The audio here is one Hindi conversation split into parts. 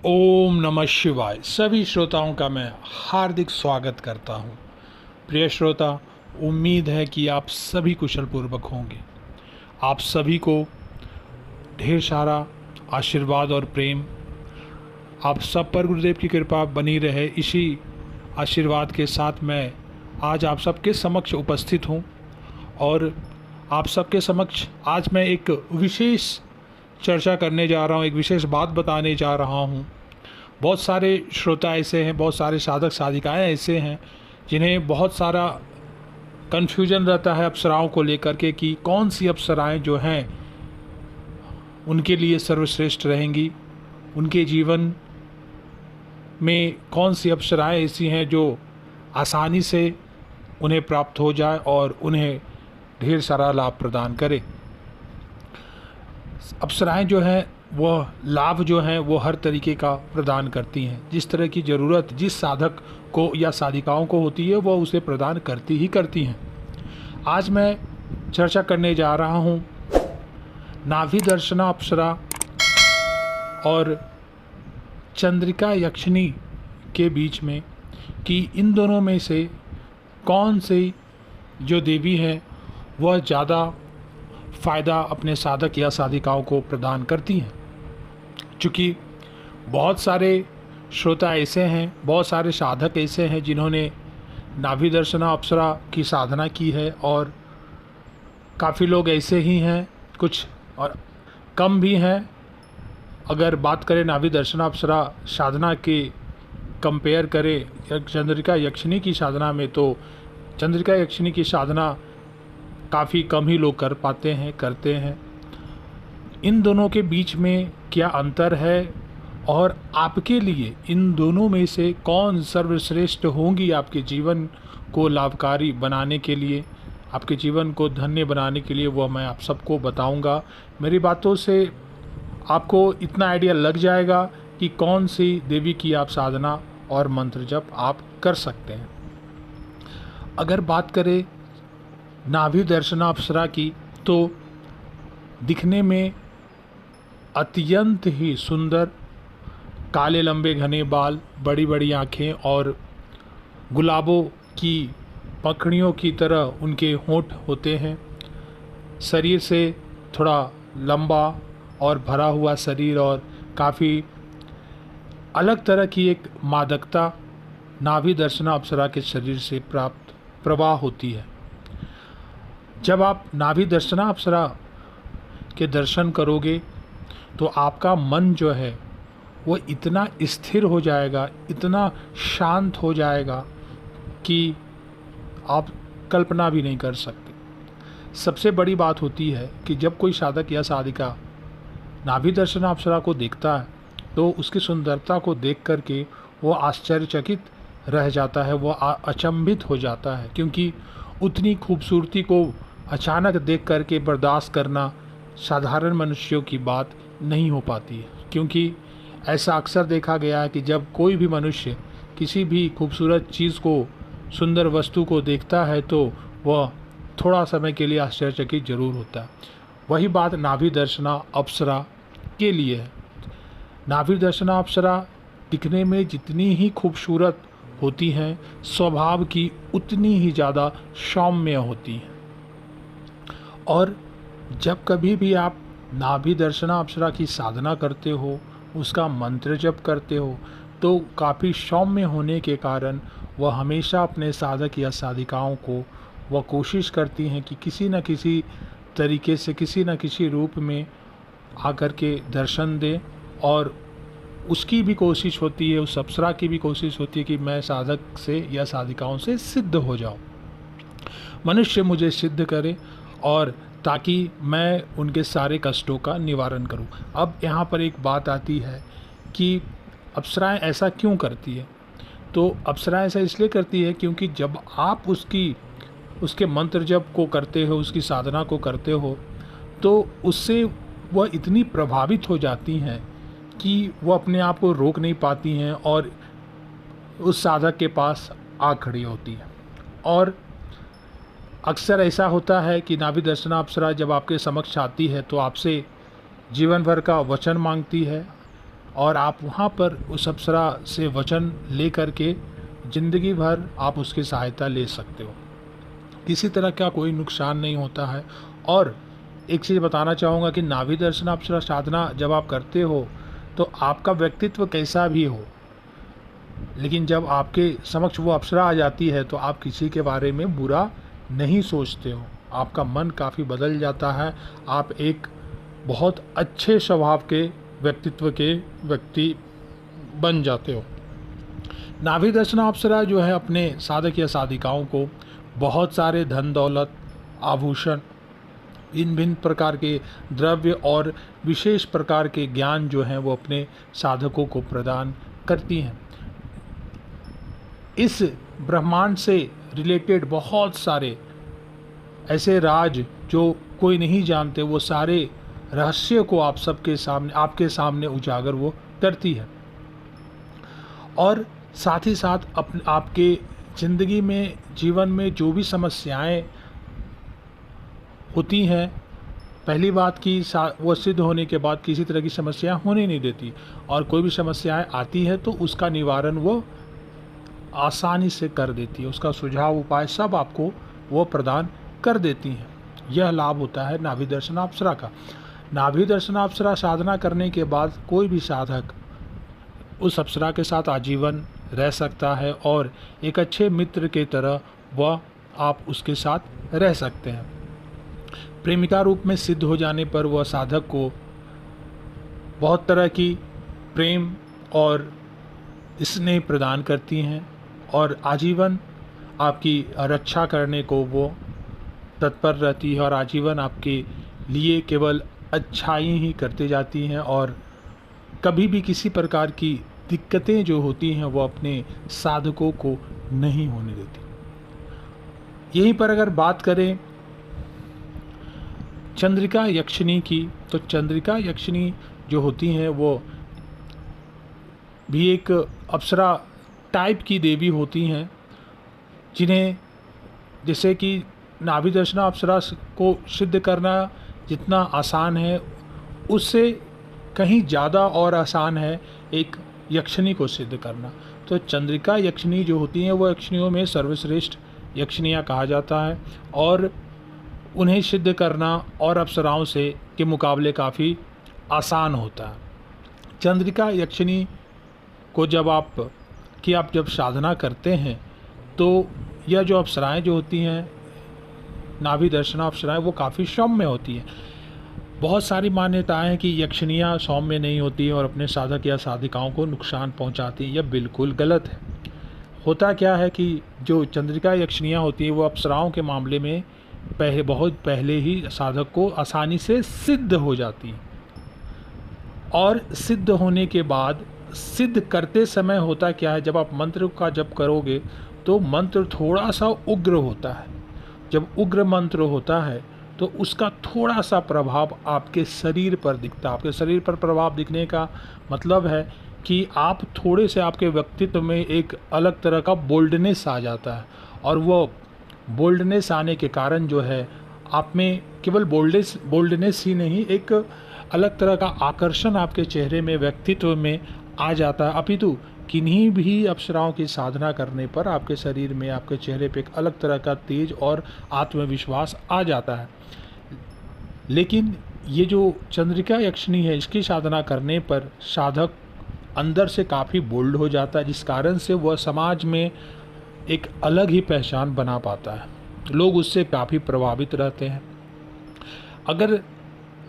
ओम नमः शिवाय। सभी श्रोताओं का मैं हार्दिक स्वागत करता हूं। प्रिय श्रोता, उम्मीद है कि आप सभी कुशल पूर्वक होंगे। आप सभी को ढेर सारा आशीर्वाद और प्रेम आप सब पर गुरुदेव की कृपा बनी रहे। इसी आशीर्वाद के साथ मैं आज आप सबके समक्ष उपस्थित हूं और आप सबके समक्ष आज मैं एक विशेष चर्चा करने जा रहा हूं, एक विशेष बात बताने जा रहा हूं। बहुत सारे श्रोता ऐसे हैं, बहुत सारे साधक साधिकाएं ऐसे हैं जिन्हें बहुत सारा कन्फ्यूजन रहता है अप्सराओं को लेकर के कि कौन सी अप्सराएं जो हैं उनके लिए सर्वश्रेष्ठ रहेंगी, उनके जीवन में कौन सी अप्सराएं ऐसी हैं जो आसानी से उन्हें प्राप्त हो जाए और उन्हें ढेर सारा लाभ प्रदान करे। अप्सराएं जो हैं वह लाभ जो हैं वो हर तरीके का प्रदान करती हैं। जिस तरह की ज़रूरत जिस साधक को या साधिकाओं को होती है वह उसे प्रदान करती ही करती हैं। आज मैं चर्चा करने जा रहा हूँ नाभि दर्शना अप्सरा और चंद्रिका यक्षिणी के बीच में कि इन दोनों में से कौन सी जो देवी है वह ज़्यादा फ़ायदा अपने साधक या साधिकाओं को प्रदान करती हैं। चूँकि बहुत सारे श्रोता ऐसे हैं, बहुत सारे साधक ऐसे हैं जिन्होंने नाभि दर्शना अप्सरा की साधना की है और काफ़ी लोग ऐसे ही हैं, कुछ और कम भी हैं। अगर बात करें नाभि दर्शना अप्सरा साधना के कंपेयर करें चंद्रिका यक्षिणी की साधना में, तो चंद्रिका यक्षिणी की साधना काफ़ी कम ही लोग कर पाते हैं, करते हैं। इन दोनों के बीच में क्या अंतर है और आपके लिए इन दोनों में से कौन सर्वश्रेष्ठ होंगी आपके जीवन को लाभकारी बनाने के लिए, आपके जीवन को धन्य बनाने के लिए, वह मैं आप सबको बताऊंगा। मेरी बातों से आपको इतना आइडिया लग जाएगा कि कौन सी देवी की आप साधना और मंत्र जप आप कर सकते हैं। अगर बात करें नाभि दर्शना अप्सरा की, तो दिखने में अत्यंत ही सुंदर, काले लंबे घने बाल, बड़ी बड़ी आँखें और गुलाबों की पंखुड़ियों की तरह उनके होंठ होते हैं। शरीर से थोड़ा लंबा और भरा हुआ शरीर और काफ़ी अलग तरह की एक मादकता नाभि दर्शना अप्सरा के शरीर से प्राप्त प्रवाह होती है। जब आप नाभि दर्शना अप्सरा के दर्शन करोगे तो आपका मन जो है वो इतना स्थिर हो जाएगा, इतना शांत हो जाएगा कि आप कल्पना भी नहीं कर सकते। सबसे बड़ी बात होती है कि जब कोई साधक या साधिका नाभि दर्शना अप्सरा को देखता है तो उसकी सुंदरता को देख करके वो आश्चर्यचकित रह जाता है, वो अचंभित हो जाता है, क्योंकि उतनी खूबसूरती को अचानक देख करके बर्दाश्त करना साधारण मनुष्यों की बात नहीं हो पाती है। क्योंकि ऐसा अक्सर देखा गया है कि जब कोई भी मनुष्य किसी भी खूबसूरत चीज़ को, सुंदर वस्तु को देखता है तो वह थोड़ा समय के लिए आश्चर्यचकित जरूर होता है। वही बात नाभि दर्शना अप्सरा के लिए है। नाभि दर्शना अप्सरा दिखने में जितनी ही खूबसूरत होती हैं, स्वभाव की उतनी ही ज़्यादा सौम्य होती हैं। और जब कभी भी आप नाभि दर्शना अप्सरा की साधना करते हो, उसका मंत्र जप करते हो, तो काफ़ी सौम्य होने के कारण वह हमेशा अपने साधक या साधिकाओं को वह कोशिश करती हैं कि किसी न किसी तरीके से, किसी न किसी रूप में आकर के दर्शन दें। और उसकी भी कोशिश होती है, उस अप्सरा की भी कोशिश होती है कि मैं साधक से या साधिकाओं से सिद्ध हो जाऊं, मनुष्य मुझे सिद्ध करे और ताकि मैं उनके सारे कष्टों का निवारण करूं। अब यहाँ पर एक बात आती है कि अप्सराएं ऐसा क्यों करती है। तो अप्सराएं ऐसा इसलिए करती है क्योंकि जब आप उसके मंत्र जप को करते हो, उसकी साधना को करते हो, तो उससे वह इतनी प्रभावित हो जाती हैं कि वह अपने आप को रोक नहीं पाती हैं और उस साधक के पास आ खड़ी होती हैं। और अक्सर ऐसा होता है कि नाभि दर्शना अप्सरा जब आपके समक्ष आती है तो आपसे जीवन भर का वचन मांगती है और आप वहाँ पर उस अप्सरा से वचन ले करके ज़िंदगी भर आप उसकी सहायता ले सकते हो। किसी तरह का कोई नुकसान नहीं होता है। और एक चीज़ बताना चाहूँगा कि नाभि दर्शन अप्सरा साधना जब आप करते हो तो आपका व्यक्तित्व कैसा भी हो, लेकिन जब आपके समक्ष वो अप्सरा आ जाती है तो आप किसी के बारे में बुरा नहीं सोचते हो, आपका मन काफ़ी बदल जाता है, आप एक बहुत अच्छे स्वभाव के व्यक्तित्व के व्यक्ति बन जाते हो। नाभि दर्शन अप्सरा जो है अपने साधक या साधिकाओं को बहुत सारे धन दौलत, आभूषण, भिन्न भिन्न प्रकार के द्रव्य और विशेष प्रकार के ज्ञान जो हैं वो अपने साधकों को प्रदान करती हैं। इस ब्रह्मांड से रिलेटेड बहुत सारे ऐसे राज जो कोई नहीं जानते, वो सारे रहस्य को आप सबके सामने, आपके सामने उजागर वो करती है। और साथ ही साथ आपके ज़िंदगी में, जीवन में जो भी समस्याएं होती हैं, पहली बात कि वो सिद्ध होने के बाद किसी तरह की समस्या होने नहीं देती, और कोई भी समस्याएं आती है तो उसका निवारण वो आसानी से कर देती है, उसका सुझाव उपाय सब आपको वो प्रदान कर देती हैं। यह लाभ होता है नाभि दर्शन अप्सरा का। नाभि दर्शन अप्सरा साधना करने के बाद कोई भी साधक उस अप्सरा के साथ आजीवन रह सकता है और एक अच्छे मित्र के तरह वह आप उसके साथ रह सकते हैं। प्रेमिका रूप में सिद्ध हो जाने पर वह साधक को बहुत तरह की प्रेम और स्नेह प्रदान करती हैं और आजीवन आपकी रक्षा करने को वो तत्पर रहती है और आजीवन आपके लिए केवल अच्छाई ही करते जाती हैं और कभी भी किसी प्रकार की दिक्कतें जो होती हैं वो अपने साधकों को नहीं होने देती। यहीं पर अगर बात करें चंद्रिका यक्षिणी की, तो चंद्रिका यक्षिणी जो होती हैं वो भी एक अप्सरा टाइप की देवी होती हैं, जिन्हें जैसे कि नाभि दर्शन अप्सरा को सिद्ध करना जितना आसान है उससे कहीं ज़्यादा और आसान है एक यक्षिणी को सिद्ध करना। तो चंद्रिका यक्षिणी जो होती हैं वो यक्षिणियों में सर्वश्रेष्ठ यक्षिणियाँ कहा जाता है और उन्हें सिद्ध करना और अप्सराओं से के मुकाबले काफ़ी आसान होता है। चंद्रिका यक्षिणी को जब जब साधना करते हैं तो यह जो अप्सराएं जो होती हैं नाभि दर्शन अप्सराएं वो काफ़ी सौम्य होती हैं। बहुत सारी मान्यताएं हैं कि यक्षिणियाँ सौम्य नहीं होती हैं और अपने साधक या साधिकाओं को नुकसान पहुंचाती हैं। यह बिल्कुल गलत है। होता क्या है कि जो चंद्रिका यक्षिणियाँ होती हैं वो अप्सराओं के मामले में बहुत पहले ही साधक को आसानी से सिद्ध हो जाती हैं और सिद्ध होने के बाद सिद्ध करते समय होता क्या है, जब आप मंत्र का जप करोगे तो मंत्र थोड़ा सा उग्र होता है। जब उग्र मंत्र होता है तो उसका थोड़ा सा प्रभाव आपके शरीर पर दिखता है। आपके शरीर पर प्रभाव दिखने का मतलब है कि आप थोड़े से, आपके व्यक्तित्व में एक अलग तरह का बोल्डनेस आ जाता है और वो बोल्डनेस आने के कारण जो है आप में केवल बोल्डनेस ही नहीं, एक अलग तरह का आकर्षण आपके चेहरे में, व्यक्तित्व में आ जाता है। अपितु किन्हीं भी अप्सराओं की साधना करने पर आपके शरीर में, आपके चेहरे पे एक अलग तरह का तेज और आत्मविश्वास आ जाता है। लेकिन ये जो चंद्रिका यक्षिणी है, इसकी साधना करने पर साधक अंदर से काफ़ी बोल्ड हो जाता है, जिस कारण से वह समाज में एक अलग ही पहचान बना पाता है। लोग उससे काफ़ी प्रभावित रहते हैं। अगर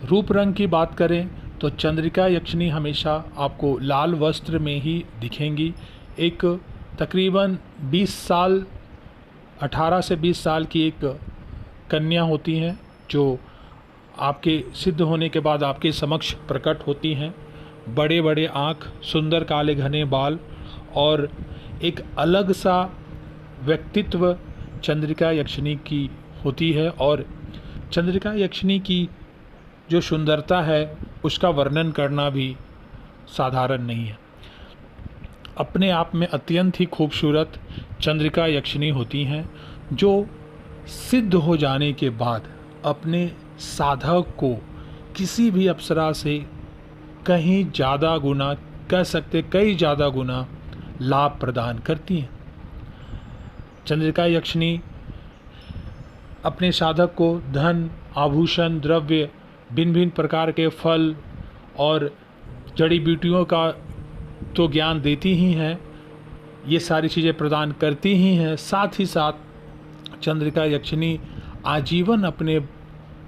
रूप रंग की बात करें तो चंद्रिका यक्षिणी हमेशा आपको लाल वस्त्र में ही दिखेंगी। एक तकरीबन 18 से 20 साल की एक कन्या होती हैं जो आपके सिद्ध होने के बाद आपके समक्ष प्रकट होती हैं। बड़े बड़े आँख, सुंदर काले घने बाल और एक अलग सा व्यक्तित्व चंद्रिका यक्षिणी की होती है। और चंद्रिका यक्षिणी की जो सुंदरता है उसका वर्णन करना भी साधारण नहीं है। अपने आप में अत्यंत ही खूबसूरत चंद्रिका यक्षिणी होती हैं जो सिद्ध हो जाने के बाद अपने साधक को किसी भी अप्सरा से कहीं ज़्यादा गुना कह सकते कई ज़्यादा गुना लाभ प्रदान करती हैं। चंद्रिका यक्षिणी अपने साधक को धन, आभूषण, द्रव्य, भिन्न भिन्न प्रकार के फल और जड़ी बूटियों का तो ज्ञान देती ही हैं, ये सारी चीज़ें प्रदान करती ही हैं। साथ ही साथ चंद्रिका यक्षिणी आजीवन अपने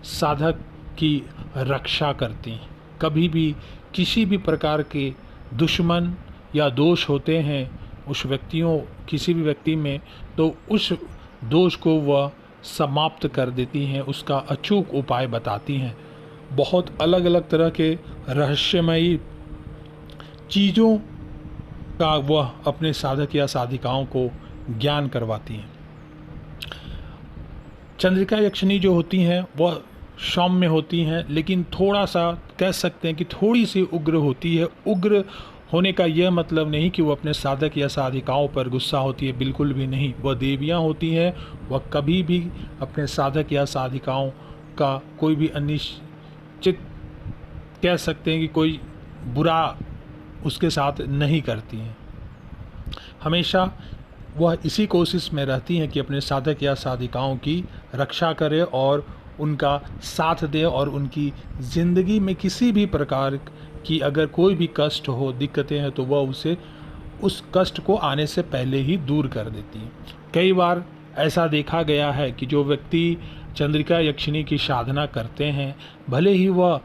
साधक की रक्षा करती हैं। कभी भी किसी भी प्रकार के दुश्मन या दोष होते हैं किसी भी व्यक्ति में, तो उस दोष को वह समाप्त कर देती हैं, उसका अचूक उपाय बताती हैं। बहुत अलग अलग तरह के रहस्यमयी चीज़ों का वह अपने साधक या साधिकाओं को ज्ञान करवाती हैं। चंद्रिका यक्षिणी जो होती हैं वह सौम्य होती हैं, लेकिन थोड़ा सा कह सकते हैं कि थोड़ी सी उग्र होती है। उग्र होने का यह मतलब नहीं कि वह अपने साधक या साधिकाओं पर गुस्सा होती है, बिल्कुल भी नहीं। वह देवियाँ होती हैं, वह कभी भी अपने साधक या साधिकाओं का कोई भी अनिश्चित कह सकते हैं कि कोई बुरा उसके साथ नहीं करती हैं। हमेशा वह इसी कोशिश में रहती हैं कि अपने साधक या साधिकाओं की रक्षा करे और उनका साथ दे, और उनकी ज़िंदगी में किसी भी प्रकार की अगर कोई भी कष्ट हो, दिक्कतें हैं, तो वह उस कष्ट को आने से पहले ही दूर कर देती हैं। कई बार ऐसा देखा गया है कि जो व्यक्ति चंद्रिका यक्षिणी की साधना करते हैं, भले ही वह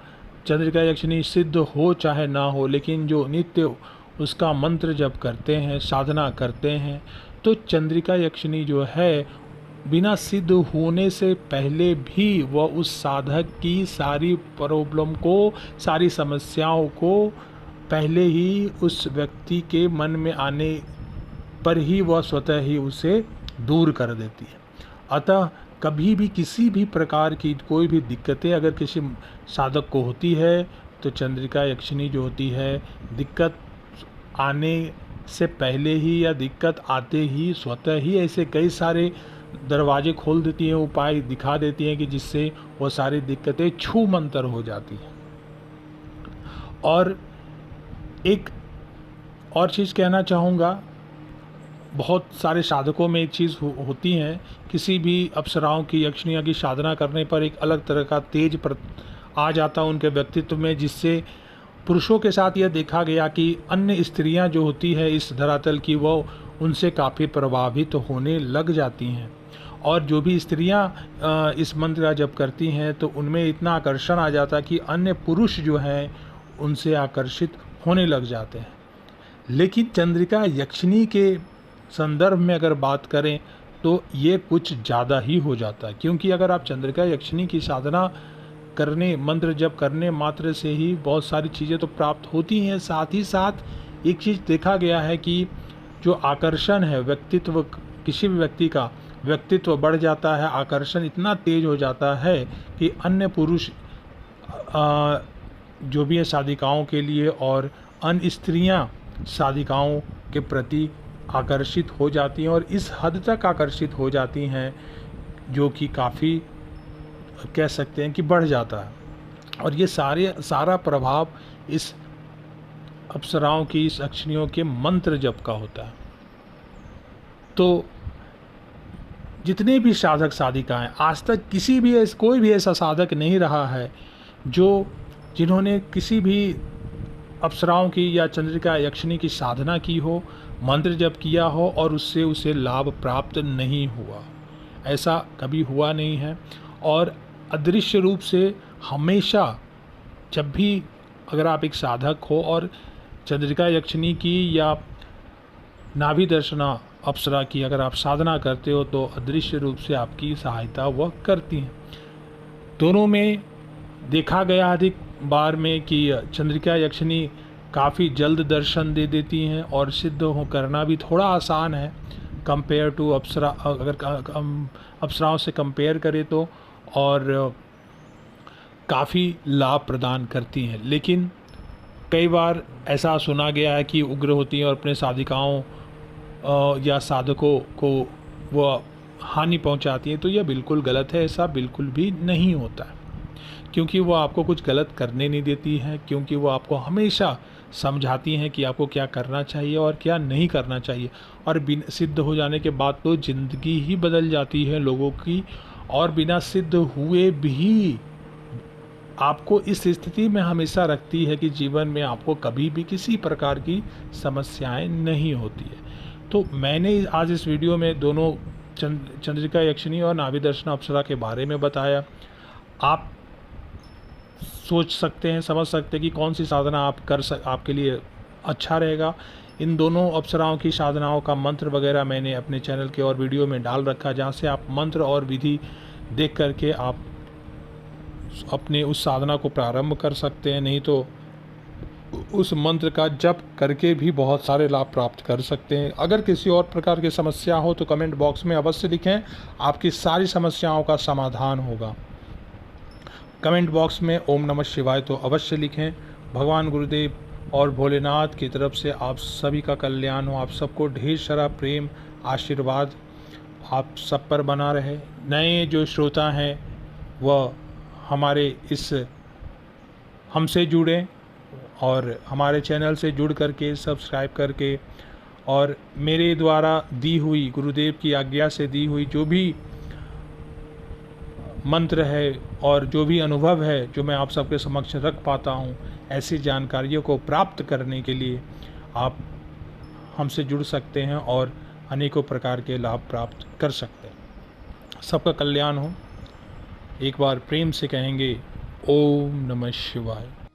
चंद्रिका यक्षिणी सिद्ध हो चाहे ना हो, लेकिन जो नित्य उसका मंत्र जप करते हैं, साधना करते हैं, तो चंद्रिका यक्षिणी जो है बिना सिद्ध होने से पहले भी वह उस साधक की सारी प्रॉब्लम को, सारी समस्याओं को पहले ही उस व्यक्ति के मन में आने पर ही वह स्वतः ही उसे दूर कर देती है। अतः कभी भी किसी भी प्रकार की कोई भी दिक्कतें अगर किसी साधक को होती है, तो चंद्रिका यक्षिणी जो होती है, दिक्कत आने से पहले ही या दिक्कत आते ही स्वतः ही ऐसे कई सारे दरवाजे खोल देती हैं, उपाय दिखा देती हैं कि जिससे वो सारी दिक्कतें छू मंतर हो जाती हैं। और एक और चीज़ कहना चाहूँगा, बहुत सारे साधकों में एक चीज़ होती है, किसी भी अप्सराओं की, यक्षिणियों की साधना करने पर एक अलग तरह का तेज आ जाता उनके व्यक्तित्व में, जिससे पुरुषों के साथ यह देखा गया कि अन्य स्त्रियां जो होती है इस धरातल की, वो उनसे काफ़ी प्रभावित होने लग जाती हैं। और जो भी स्त्रियां इस मंत्र का जप करती हैं, तो उनमें इतना आकर्षण आ जाता है कि अन्य पुरुष जो हैं उनसे आकर्षित होने लग जाते हैं। लेकिन चंद्रिका यक्षिणी के संदर्भ में अगर बात करें तो ये कुछ ज़्यादा ही हो जाता है, क्योंकि अगर आप चंद्रिका यक्षिणी की साधना करने, मंत्र जप करने मात्र से ही बहुत सारी चीज़ें तो प्राप्त होती हैं। साथ ही साथ एक चीज़ देखा गया है कि जो आकर्षण है, व्यक्तित्व, किसी भी व्यक्ति का व्यक्तित्व बढ़ जाता है, आकर्षण इतना तेज हो जाता है कि अन्य पुरुष जो भी है साधिकाओं के लिए, और अन्य स्त्रियां साधिकाओं के प्रति आकर्षित हो जाती हैं, और इस हद तक आकर्षित हो जाती हैं जो कि काफ़ी कह सकते हैं कि बढ़ जाता है। और ये सारा प्रभाव इस अप्सराओं की, इस यक्षिणियों के मंत्र जप का होता है। तो जितने भी साधक साधिकाएं, आज तक कोई भी ऐसा साधक नहीं रहा है जिन्होंने किसी भी अप्सराओं की या चंद्रिका यक्षिणी की साधना की हो, मंत्र जप किया हो और उससे उसे लाभ प्राप्त नहीं हुआ। ऐसा कभी हुआ नहीं है। और अदृश्य रूप से हमेशा जब भी अगर आप एक साधक हो और चंद्रिका यक्षिणी की या नाभि दर्शना अप्सरा की अगर आप साधना करते हो, तो अदृश्य रूप से आपकी सहायता वह करती हैं। दोनों में देखा गया अधिक बार में कि चंद्रिका यक्षिणी काफ़ी जल्द दर्शन दे देती हैं, और सिद्ध हो करना भी थोड़ा आसान है कंपेयर टू अप्सरा, अगर अप्सराओं से कंपेयर करें तो, और काफ़ी लाभ प्रदान करती हैं। लेकिन कई बार ऐसा सुना गया है कि उग्र होती हैं और अपने साधिकाओं या साधकों को वह हानि पहुंचाती हैं, तो यह बिल्कुल गलत है। ऐसा बिल्कुल भी नहीं होता है, क्योंकि वो आपको कुछ गलत करने नहीं देती हैं, क्योंकि वो आपको हमेशा समझाती हैं कि आपको क्या करना चाहिए और क्या नहीं करना चाहिए। और बिना सिद्ध हो जाने के बाद तो ज़िंदगी ही बदल जाती है लोगों की। और बिना सिद्ध हुए भी आपको इस स्थिति में हमेशा रखती है कि जीवन में आपको कभी भी किसी प्रकार की समस्याएं नहीं होती है। तो मैंने आज इस वीडियो में दोनों चंद्रिका यक्षिणी और नाभी दर्शन अप्सरा के बारे में बताया। आप सोच सकते हैं, समझ सकते हैं कि कौन सी साधना आपके लिए अच्छा रहेगा। इन दोनों अप्सराओं की साधनाओं का मंत्र वगैरह मैंने अपने चैनल के और वीडियो में डाल रखा, जहाँ से आप मंत्र और विधि देख करके आप अपने उस साधना को प्रारंभ कर सकते हैं। नहीं तो उस मंत्र का जप करके भी बहुत सारे लाभ प्राप्त कर सकते हैं। अगर किसी और प्रकार की समस्या हो तो कमेंट बॉक्स में अवश्य लिखें, आपकी सारी समस्याओं का समाधान होगा। कमेंट बॉक्स में ओम नमः शिवाय तो अवश्य लिखें। भगवान गुरुदेव और भोलेनाथ की तरफ से आप सभी का कल्याण हो, आप सबको ढेर सारा प्रेम आशीर्वाद आप सब पर बना रहे। नए जो श्रोता हैं वह हमारे इस हमसे जुड़ें और हमारे चैनल से जुड़ करके सब्सक्राइब करके और मेरे द्वारा दी हुई, गुरुदेव की आज्ञा से दी हुई जो भी मंत्र है और जो भी अनुभव है जो मैं आप सबके समक्ष रख पाता हूँ, ऐसी जानकारियों को प्राप्त करने के लिए आप हमसे जुड़ सकते हैं और अनेकों प्रकार के लाभ प्राप्त कर सकते हैं। सबका कल्याण हो। एक बार प्रेम से कहेंगे ओम नमः शिवाय।